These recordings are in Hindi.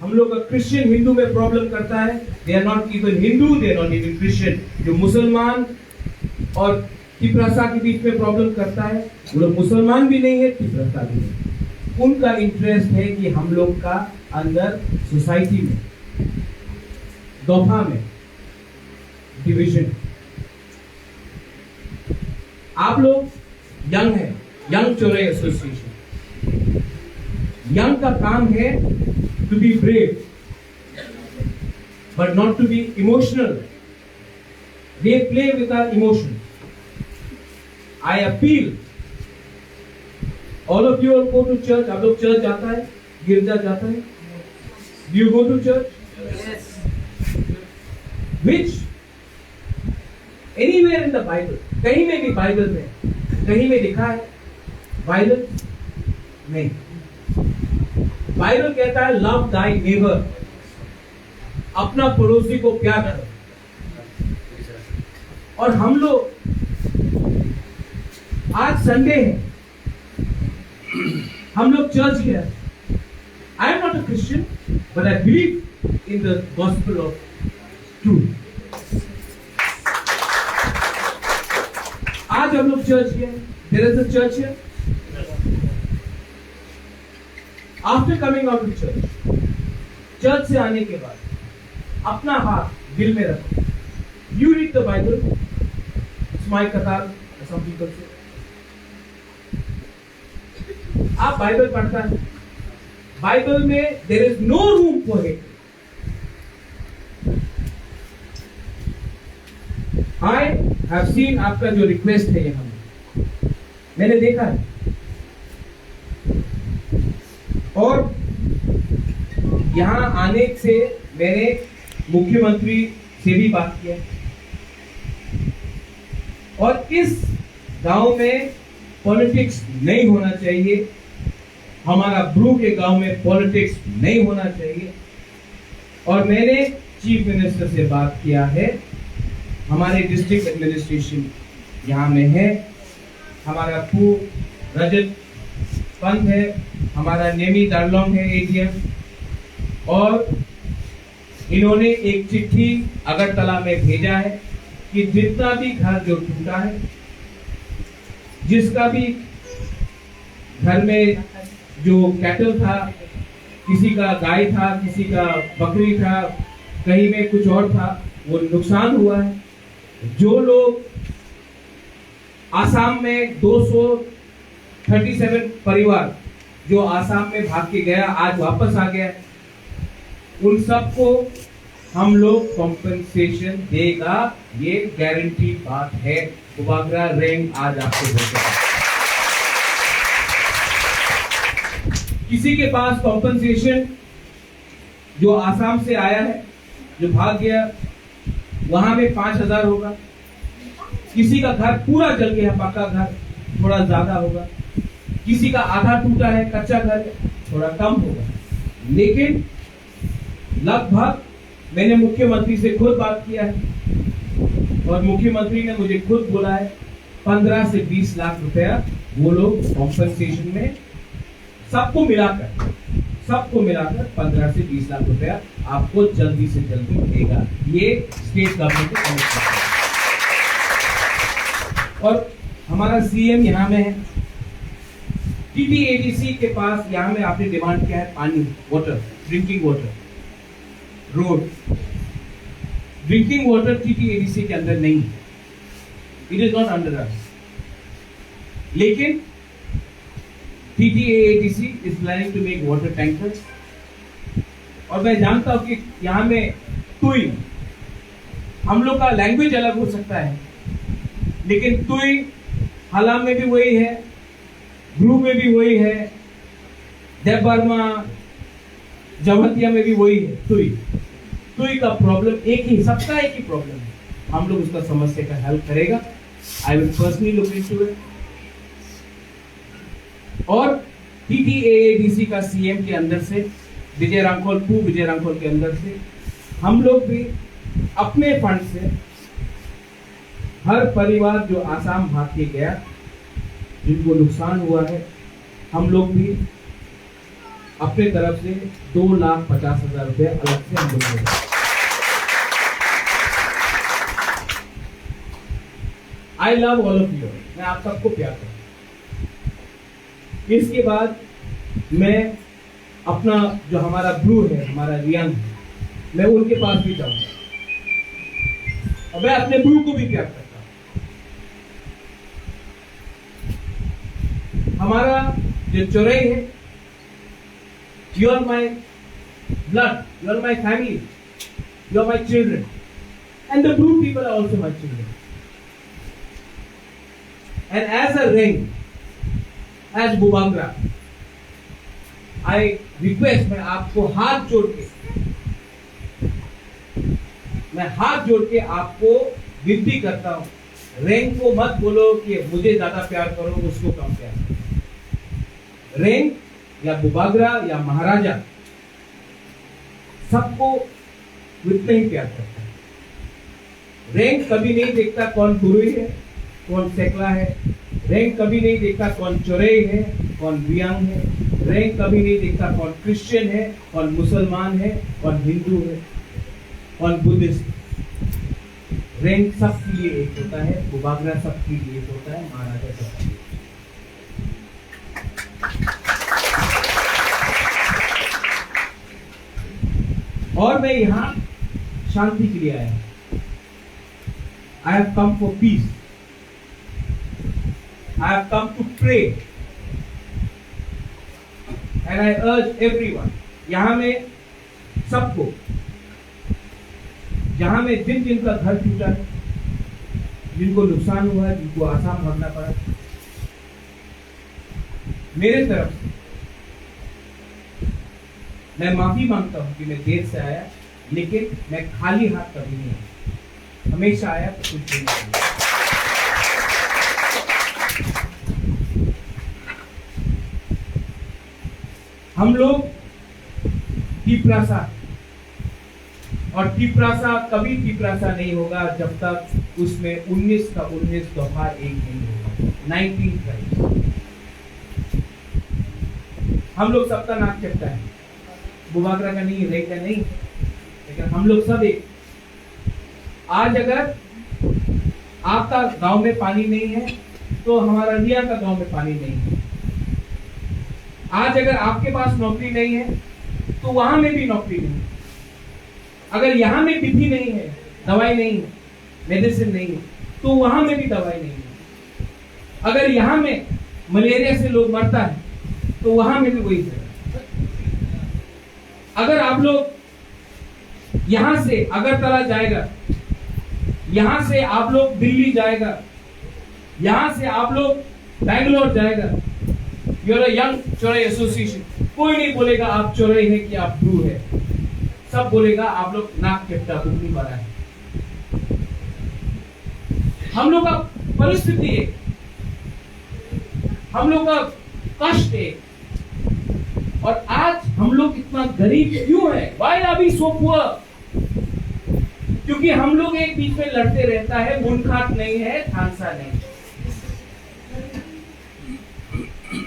हम लोग का क्रिश्चियन हिंदू में प्रॉब्लम करता है, they are not even Hindu, they are not even Christian. जो मुसलमान और तिपरासा के बीच में प्रॉब्लम करता है, वो लोग मुसलमान भी नहीं है, तिपरासा भी नहीं। उनका इंटरेस्ट है कि हम लोग का अंदर सोसाइटी में दोफा में डिवीजन। आप लोग यंग है, यंग चोरे एसोसिएशन। यंग का काम है to be brave but not to be emotional. They play with our emotion. I appeal all of you go to church. आप लोग चर्च जाता है, गिरजा जाता है? Do you go to church? Which anywhere in the Bible, कहीं में भी बाइबल में कहीं में लिखा है बाइबल? नहीं। बाइबल कहता है लव दाई नेबर, अपना पड़ोसी को प्यार करो। और हम लोग आज संडे है, हम लोग चर्च गए। I am not a Christian but I believe in the gospel of truth. आज हम लोग चर्च गए। There is a church here. After coming out of church से आने के बाद अपना हाथ दिल में रखो। You read the Bible, smile कतार सम पीपल से। आप बाइबल पढ़ता है, बाइबल में there is no room for hate. I have seen आपका जो रिक्वेस्ट है यहां मैंने देखा है, और यहां आने से मैंने मुख्यमंत्री से भी बात किया, और इस गांव में पॉलिटिक्स नहीं होना चाहिए। हमारा ब्रू के गांव में पॉलिटिक्स नहीं होना चाहिए। और मैंने चीफ मिनिस्टर से बात किया है। हमारे डिस्ट्रिक्ट एडमिनिस्ट्रेशन यहाँ में है, हमारा पू रजत पंत है, हमारा नेमी दारलोंग है एडीएम, और इन्होंने एक चिट्ठी अगरतला में भेजा है कि जितना भी घर जो टूटा है, जिसका भी घर में जो कैटल था, किसी का गाय था, किसी का बकरी था, कहीं में कुछ और था, वो नुकसान हुआ है। जो लोग आसाम में 237 परिवार जो आसाम में भाग के गया, आज वापस आ गया, उन सबको हम लोग कॉम्पेंसेशन देगा, ये गारंटी बात है। उबागरा रैंक आज आपको देगा। किसी के पास कॉम्पेंसेशन जो आसाम से आया है, जो भाग गया, वहां में 5,000 होगा। किसी का घर पूरा जल गया, पक्का घर, थोड़ा ज्यादा होगा। किसी का आधा टूटा है, कच्चा घर है, थोड़ा कम होगा। लेकिन लगभग मैंने मुख्यमंत्री से खुद बात किया है, और मुख्यमंत्री ने मुझे खुद बोला है 15 से 20 लाख रुपया वो लोग कॉम्पेंसेशन में सबको मिलाकर 15 से 20 लाख रुपया आपको जल्दी से जल्दी मिलेगा। ये स्टेट गवर्नमेंट को कमिट करता है। और हमारा सीएम यहाँ में है, टीटीएडीसी के पास यहाँ में आपने डिमांड किया है पानी, water, drinking water, road. Drinking water TTAADC के अंदर नहीं है, it is not under us. लेकिन TTAADC is planning to make water tankers, और मैं जानता हूं कि यहाँ में तुई, हम लोग का लैंग्वेज अलग हो सकता है, लेकिन तुई हलाम में भी वही है, ब्रू में भी वही है, देव बर्मा जमहतिया में भी वही है। तुई का प्रॉब्लम एक ही, सबका एक ही प्रॉब्लम है। हम लोग उसका समस्या का हल करेगा। I will personally look into it. और टीटीएडीसी का सीएम के अंदर से विजय रामखोल के अंदर से हम लोग भी अपने फंड से हर परिवार जो आसाम भाग के गया, जिनको नुकसान हुआ है, हम लोग भी अपने तरफ से 2,50,000 रुपए अलग से हम लोग देंगे। आई लव ऑल ऑफ यू, मैं आप सबको प्यार करता हूं। इसके बाद मैं अपना जो हमारा ब्रू है, हमारा रियांग, मैं उनके पास भी जाऊंगा और मैं अपने ब्रू को भी प्यार करता हूं। हमारा जो चौरई है, you are my blood, you are my family, you are my children, and the Bru people are also my children. And as a ring, as Bubangra, I request, मैं आपको हाथ जोड़ के आपको विनती करता हूं, रेंग को मत बोलो कि मुझे ज्यादा प्यार करो, उसको कम प्यार करो। रेंग या बुबागरा या महाराजा सबको उतना ही प्यार करता है। रेंग कभी नहीं देखता कौन गुरु है, कौन सेकला है। रैंक कभी नहीं देखता कौन चौरई है, कौन रियांग है। रैंक कभी नहीं देखता कौन क्रिश्चियन है, कौन मुसलमान है, कौन हिंदू है, कौन बुद्धिस्ट। रैंक सबके लिए एक होता है, बुबागरा सबके लिए एक होता है, महाराजा सबके लिए। और मैं यहां शांति के लिए आया। आई have come for piece. I have come to pray, and I urge everyone, यहाँ में सबको, जहाँ में जिन जिन का घर टूटा है, जिनको नुकसान हुआ है, जिनको आसाम भागना पड़ा, मेरे तरफ से मैं माफी मांगता हूँ कि मैं देर से आया, लेकिन मैं खाली हाथ कभी नहीं आया, हमेशा आया तो कुछ देने के लिए। हम लोग टिपरासा, और टिपरासा कभी टिपरासा नहीं होगा जब तक उसमें 19 का 19 दफा एक नहीं होगा। 19 ट्राइब्स, हम लोग सबका नाक चपटा है, बुबागरा का नहीं, रेंग का नहीं, लेकिन हम लोग सब एक। आज अगर आपका गांव में पानी नहीं है तो हमारा रिया का गांव में पानी नहीं है। आज अगर आपके पास नौकरी नहीं है तो वहां में भी नौकरी नहीं है। अगर यहाँ में विधि नहीं है, दवाई नहीं है, मेडिसिन नहीं है, तो वहां में भी दवाई नहीं है। अगर यहाँ में मलेरिया से लोग मरता है तो वहां में भी वही है। अगर आप लोग यहां से अगरतला जाएगा, यहां से आप लोग दिल्ली जाएगा, यहां से आप लोग बैंगलोर जाएगा, you are a young Chaurai association, कोई नहीं बोलेगा आप चौरई है कि आप ब्रू है, सब बोलेगा आप लोग नाक चपटा उंगली मारा है। हम लोग का परिस्थिति है, हम लोग का कष्ट है, और आज हम लोग इतना गरीब क्यों है? Why are we so poor? क्योंकि हम लोग एक बीच में लड़ते रहता है, मुनखात नहीं है, थानसा नहीं,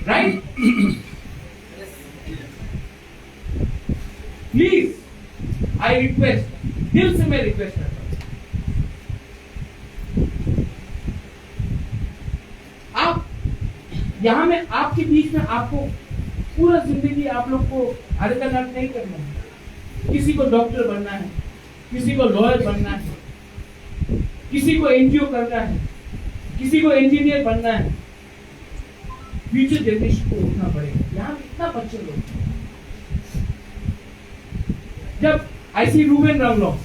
राइट? प्लीज, आई रिक्वेस्ट, दिल से मैं रिक्वेस्ट करता हूं, आप यहां में आपके बीच में आपको पूरा जिंदगी आप लोग को अरकनाट नहीं करना है। किसी को डॉक्टर बनना है, किसी को लॉयर बनना है, किसी को एनजीओ करना है, किसी को इंजीनियर बनना है। फ्यूचर जनरेशन को उठना पड़ेगा। यहाँ इतना बच्चे लोग, जब आई सी रूबेन रंगलोंग,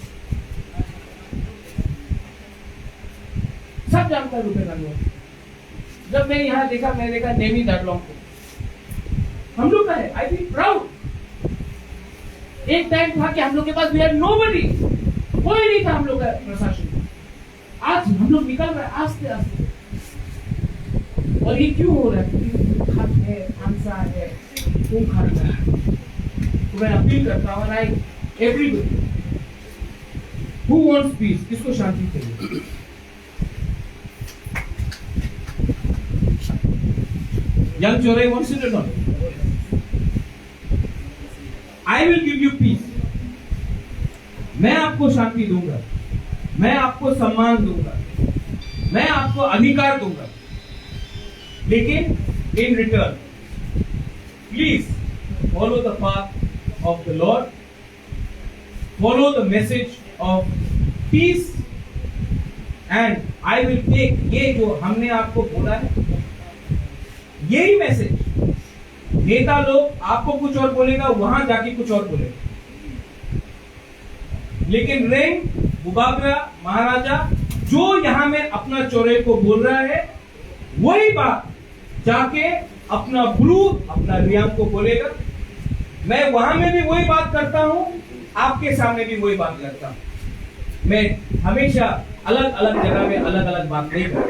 सब जानता है रूबेन रंगलोंग। जब मैं यहाँ देखा, मैंने देखा नेमी दाडलोंग को, हम लोग का है, आई फील प्राउड। एक टाइम था कि हम लोग के पास वी हैड नोबडी, कोई नहीं था हम लोग का प्रशासन। आज हम लोग निकल रहे आस्ते आस्ते, और ये क्यों हो रहा है? क्योंकि खत है, आंसा है, तुम खर्चा है। तो मैं अपील करता हूँ, I everybody who wants peace, किसको शांति चाहिए? Young Chaurai wants it or not? I will give you peace. मैं आपको शांति दूंगा, मैं आपको सम्मान दूंगा, मैं आपको अधिकार दूंगा, लेकिन in return please follow the path of the lord, follow the message of peace and I will take. ये जो हमने आपको बोला है, यही मैसेज नेता लोग आपको कुछ और बोलेगा, वहां जाके कुछ और बोलेगा, लेकिन रेंग बुबागरा महाराजा जो यहां में अपना चौरे को बोल रहा है, वही बात जाके अपना ब्लू अपना रियाम को बोलेगा। मैं वहां में भी वही बात करता हूं, आपके सामने भी वही बात करता हूं। मैं हमेशा अलग अलग जगह में अलग अलग बात नहीं करता।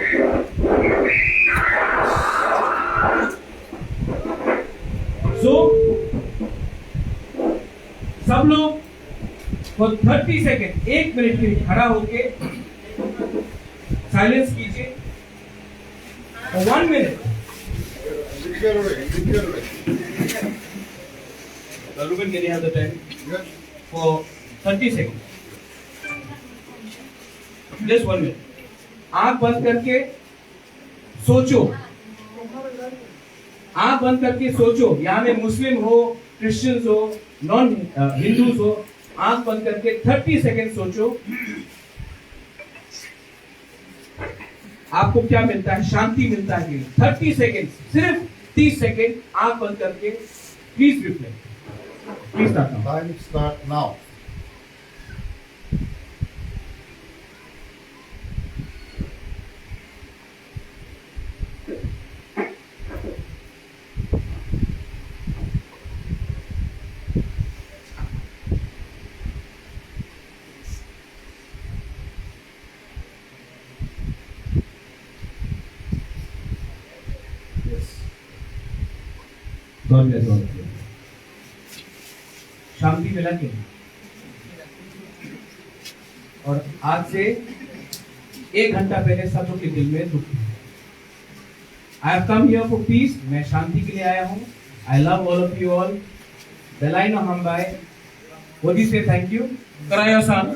सो सब लोग फॉर 30 सेकेंड, 1 मिनट के लिए खड़ा होके साइलेंस कीजिए for 1 minute. Ruben, can you have the time? Yes. For 30 seconds. Just 1 minute. आंख बंद करके सोचो, आंख बंद करके सोचो। यहाँ में मुस्लिम हो, क्रिश्चियंस हो, नॉन हिंदूज हो, आंख बंद करके 30 सेकेंड सोचो आपको क्या मिलता है, शांति मिलता है कि नहीं। 30 सेकेंड, सिर्फ 30 सेकेंड आंख बंद करके please reflect. Please Time start now. शांति मिला कि नहीं? और आज से 1 घंटा पहले सब लोग के दिल में दुख है। I have come here for peace. मैं शांति के लिए आया हूँ। I love all of you all. बेलाइन हम बाय। What do you say? Thank you. कराया साहब।